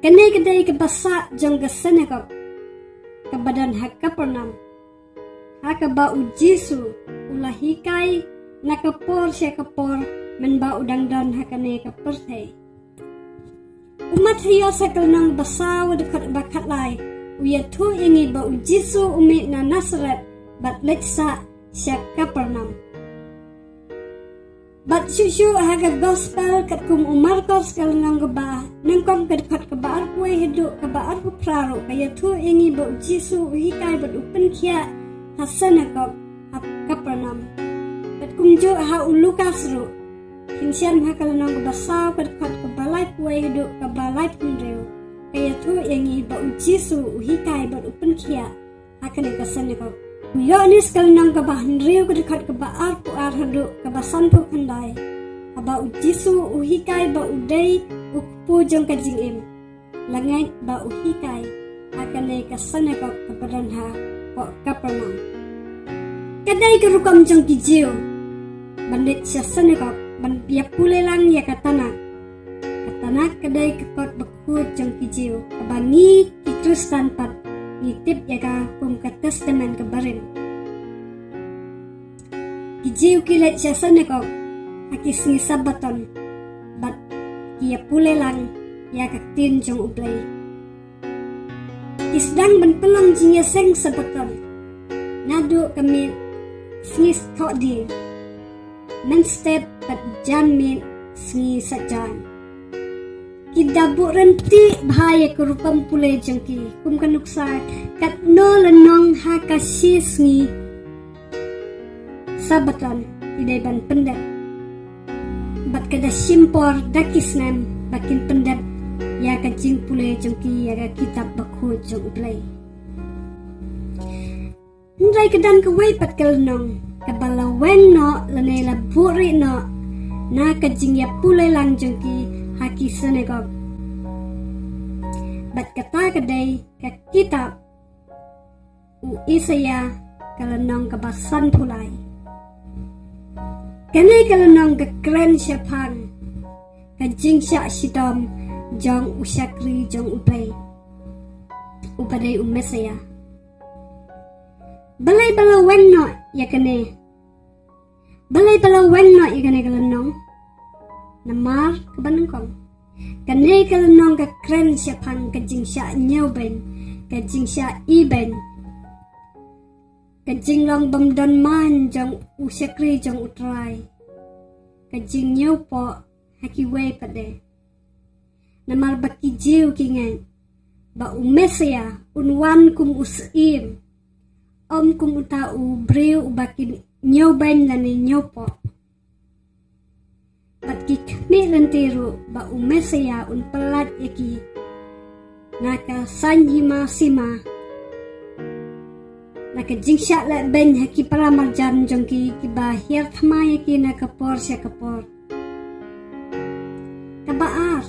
Kadai ke basa jong ke senekop ke badan haka pernam haka ba ujisu ulah hikai na kapor siya kapor men ba udang don haka ne ke perthe umat hiyo sa kalnang basa wadakot bakat lai uya tu ingi ba ujisu umi na Nasaret bat leksa siya kapernam bat syushu haga gospel kat kum Marcos kalnang gaba nangkom kat kabar kue hidup kabar ku praro kaya tu ingi ba ujisu hikai bat upen kia hasanakop hap kapernam bat kum jo ha ulukas ru hinsian ha kalnang gaba saw kat kabalai kue hidup kabalai punreu kaya tu ingi ba ujisu hikai bat upen kia akan ikasanakop Yonis kalnang kabahan riu kedekat kebaar puar haduk kabasan tu pandai. Aba ujisu uhikai ba udai ukpu jong kajing im. Langai ba uhikai akan naik kesana kau kebadan ha kok kapernam. Kadai kerukam jong kijiu. Bandit siasana kau ban biak pulelang ya katana. Katana kadai kekot bekut jong kijiu. Abangi kitrus tanpat. Nitip ya ka kum ka testament kabarin. Kijiu kilat siya sanekop hakis ni sabaton bat kia pule lang ya kaktin jong ublay. Isdang ban pelong jingya seng sabaton nado kami sngis kodi men step bat jamin sngi sajan. Kidabu renti bahaya kerupam pule jengki kum kanuksa kat no Lynnong ha kasisngi sabatan idai ban pendat bat kada simpor dakisnam bakin pendat ya kajing pule jengki ya kitab bakho jeng ublay ndai kedan kawai pat Lynnong kabala weng no lanela buhrieh no na kajing ya pule lang jengki haki senegop bat kata kadai ka kitab u Isaya Lynnong kabasan pulai kanai Lynnong ka kren syapang kajing syak sidom jong usyakri jong ublay upadai Mesaya balai bala weng no ya kane balai bala weng no ya kane Lynnong namar kebanengkong kanai Lynnong ka kren syapang kajing syak nyauben kajing syak iben kajing long bamdon man jong usyakri jong utrai kajing nyaupo hakiwe pade namar baki jiu kingan ba Mesaya unwan kum usim om kum uta u breu ubakin nyauben lani nyaupo bat kikmi lentiru ba Mesaya un pelat yaki naka sanhima sima naka jingsyak la ben haki para marjan jongki kibahir thama yaki naka por sya kapor kabaar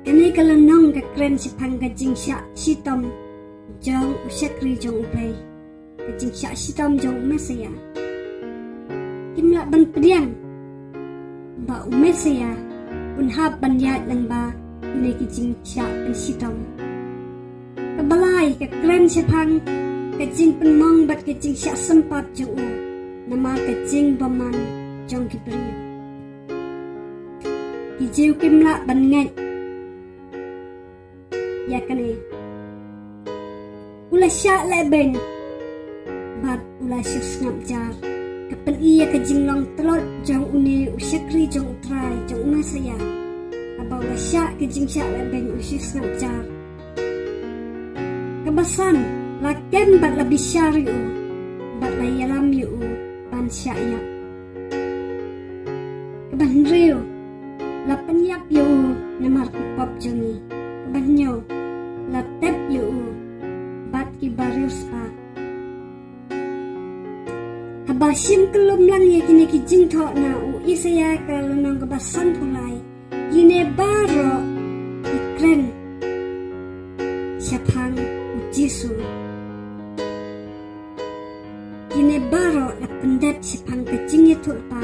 kanai Lynnong ka kren sipang ka jingsyak sitom jong usyakri jong ublay ka jingsyak sitom jong Mesaya kimla ban pediang ba Mesaya unhab banyat lang ba ini kijing syak pensitom kabalai ka kren syapang kajing penmong bat kajing syak sempat jong u nama kajing baman jong kibriu kijiu kimla bangat ya kane ulah syak leben bat ulah syusngap jar kapan iya kajing long telot jong uni usyakri jong utrai jong Mesaya abau la syak kajing syak leben usyus ngapjar kebasan laken bat lebih syari u bat la yalam yu u ban syak ya keban riu la penyap yu u namar kupop jongi keban nyo la tep yu u bat ki barius pa Habasim kelum lang ya kini kijing thok na u Isaya Lynnong kabasan pulai kini baro ikren syapang ujisu kini baro la pendet syapang kajing ya tulpa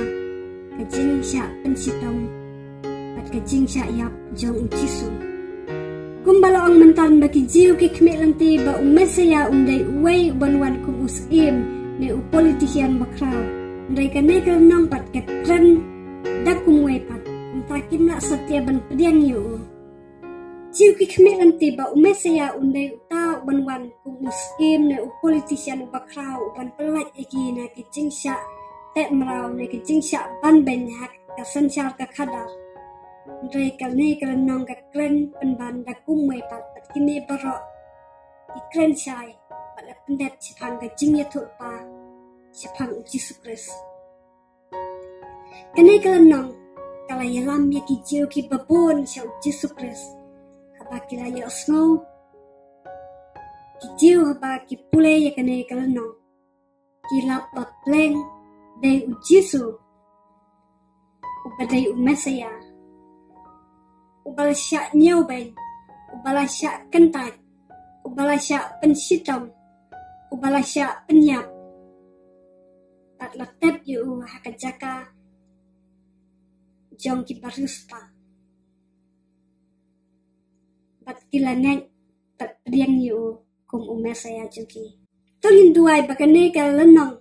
kajing syak pensitom bat kajing syak yap jong ujisu Kumbalaang mentan bagi jiu ki kmelanti ba umesaya undai uwei ubanwan kum usim ne u politician bakrau. Ndai kanekal nong pat ke kren dakum wei pat untakin nak setia ban pediang yu. Jiu ki kmelanti ba umesaya undai uta ubanwan kum usim ne u politician bakrau ban pelaj eki na ki jingsha tek merau ne ki jingsha ban ben hak ka sanchar ka khadar. Ndai kal nong ka kren penban dakum wei pat kini barok ikren chai pada pendet chipang ka jingya tulpa chipang Jesus Christ. Kene nong kala yalam ya ki jiu ki babon chau Jesus Christ haba kila ya snow ki jiu haba ki pule ya kene nong kila bapleng dai u Jesu ubadai u Mesaya ubala syak nyauben ubala syak kentat ubala syak pensitam ubala syak penyap pat latep yu hakajaka jong ki baruspa bat kilanek pat priang yu kum Mesaya juki tolin duai bakane ka Lynnong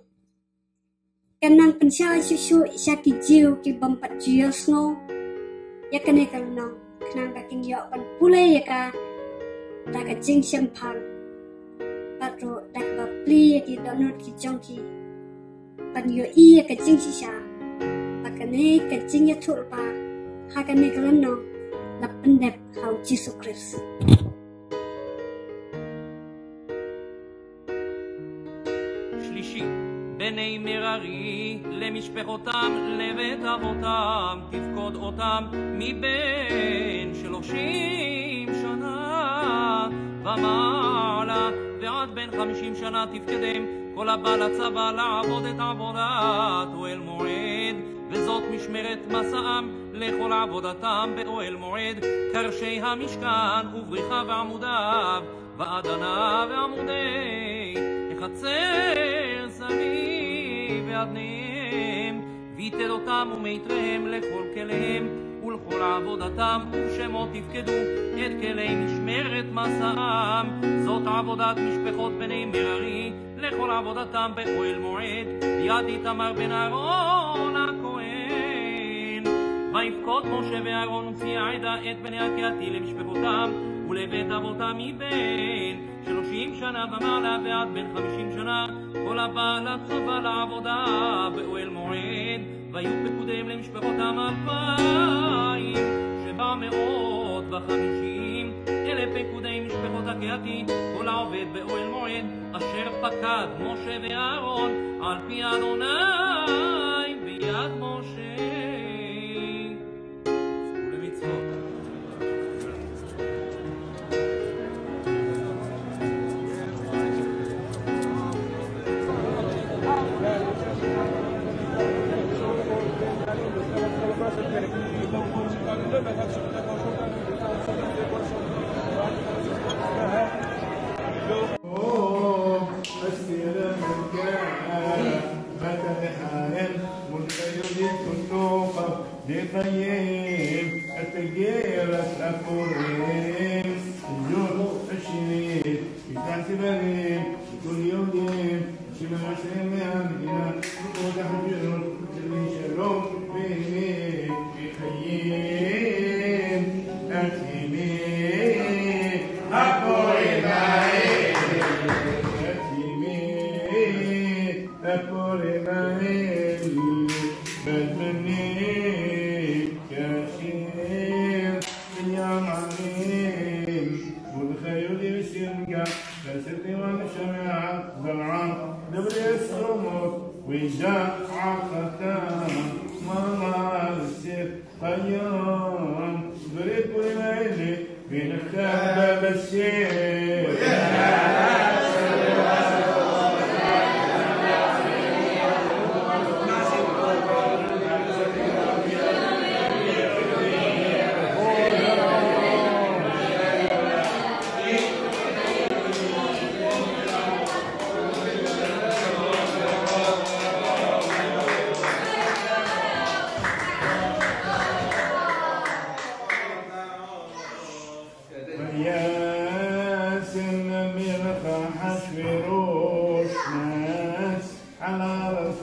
kanang pensya susu isaki jiu ki bampat jios no ya kane ka Lynnong kanang baking yo pan pule ya ka daga jing sempang patro daga pli ya ki donut ki jongki pan yo I ya ka jing sisa bakane ka jing ya tulpa hakane ka Lynnong la pendep hau Jesus Christ. שלישי, בני מררי למשפחותם לבית אבותם תפקוד אותם מבין 30 שנה ומעלה ועד בין 50 שנה תפקדם כל הבא לצבא לעבוד את עבודת אוהל מועד וזאת משמרת מסעם לכל עבודתם באוהל מועד קרשי המשכן ובריחה ועמודיו ואדנה ועמודי חצר סביב ואדניהם ויתד אותם ומיתריהם לכל כליהם ולכל עבודתם ובשמות תפקדו את כלי משמרת מסעם זאת עבודת משפחות בני מררי לכל עבודתם באוהל מועד יד איתמר בן אהרון הכהן ויפקוד משה ואהרון ונשיא העדה את בני הקהתי למשפחותם ולבית אבותם מבין 30 שנה ומעלה ועד בין 50 שנה כל הבא לצבא לעבודה באוהל מועד והיו פקודיהם למשפחותם 2,750 אלה פקודי משפחות הקהתי כל העובד באוהל מועד אשר פקד משה ואהרון על פי אדוני ביד משה ולמצוות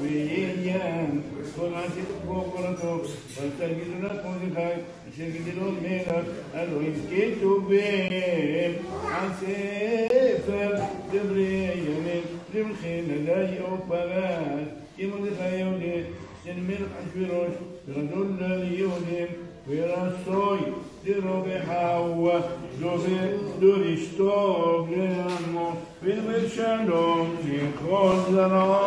ويليان كل عشق بكرته واستجد لكم لخير شكد الملك ألوين كتبين عسيفر دبريين لمخين لا يوفرات كم لخيولي الملك أشبروش رجل اليولين ورسوي ديرو بحاوة دوري شتوب لأمو في المرشالون في خزران